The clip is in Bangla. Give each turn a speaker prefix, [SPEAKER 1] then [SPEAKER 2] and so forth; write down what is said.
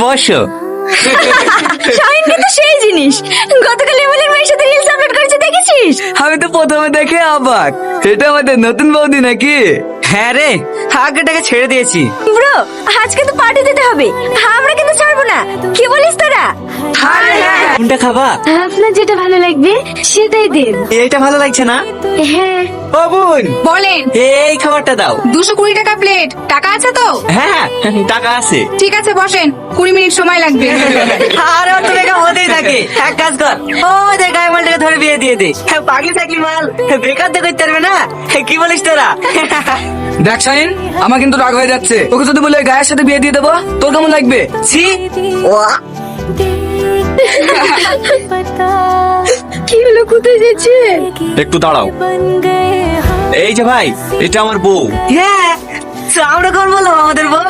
[SPEAKER 1] বসো।
[SPEAKER 2] শাহিন কিন্তু সেই জিনিস, গতকাল এমলের মেয়ের সাথে রিলস আপলোড করেছে দেখেছিস?
[SPEAKER 1] আমি তো প্রথমে দেখে অবাক, এটা আমাদের নতুন বৌদি নাকি? হ্যাঁ রে, আগেটাকে ছেড়ে দিয়েছি।
[SPEAKER 2] ব্রো, আজকে তো পার্টি দিতে হবে, আমরা কিন্তু ছাড়বো না, কি বলিস তোরা?
[SPEAKER 1] কোনটা খাবা?
[SPEAKER 2] আপনার যেটা ভালো লাগবে সেটাই দেন।
[SPEAKER 1] এইটা ভালো লাগছে না?
[SPEAKER 2] হ্যাঁ।
[SPEAKER 1] ও বোন,
[SPEAKER 3] বলেন।
[SPEAKER 1] এই খাবারটা দাও।
[SPEAKER 3] 220 টাকা প্লেট। টাকা আছে তো?
[SPEAKER 1] হ্যাঁ, টাকা আছে।
[SPEAKER 3] ঠিক আছে বসেন, 20 মিনিট সময় লাগবে।
[SPEAKER 1] আর অত টাকা হতেই থাকে। এক কাজ কর, ও দেখা মালটাকে ধরে বিয়ে দিয়ে দে। পাগলি থাকলি মাল বেকার তো করতে পারবে না, কি বলিস তোরা?
[SPEAKER 4] দেখ শাহিন, আমার কিন্তু রাগ হয়ে যাচ্ছে। তোকে যদি বলে গায়ের সাথে বিয়ে দিয়ে দেবো, তোর কেমন লাগবে?
[SPEAKER 1] ছি,
[SPEAKER 2] কি হলো, কোথায় যাচ্ছে?
[SPEAKER 5] একটু দাঁড়াও, এই যে ভাই, এটা আমার বউ।
[SPEAKER 1] হ্যাঁ, আমরা কখন বললাম আমাদের বউ?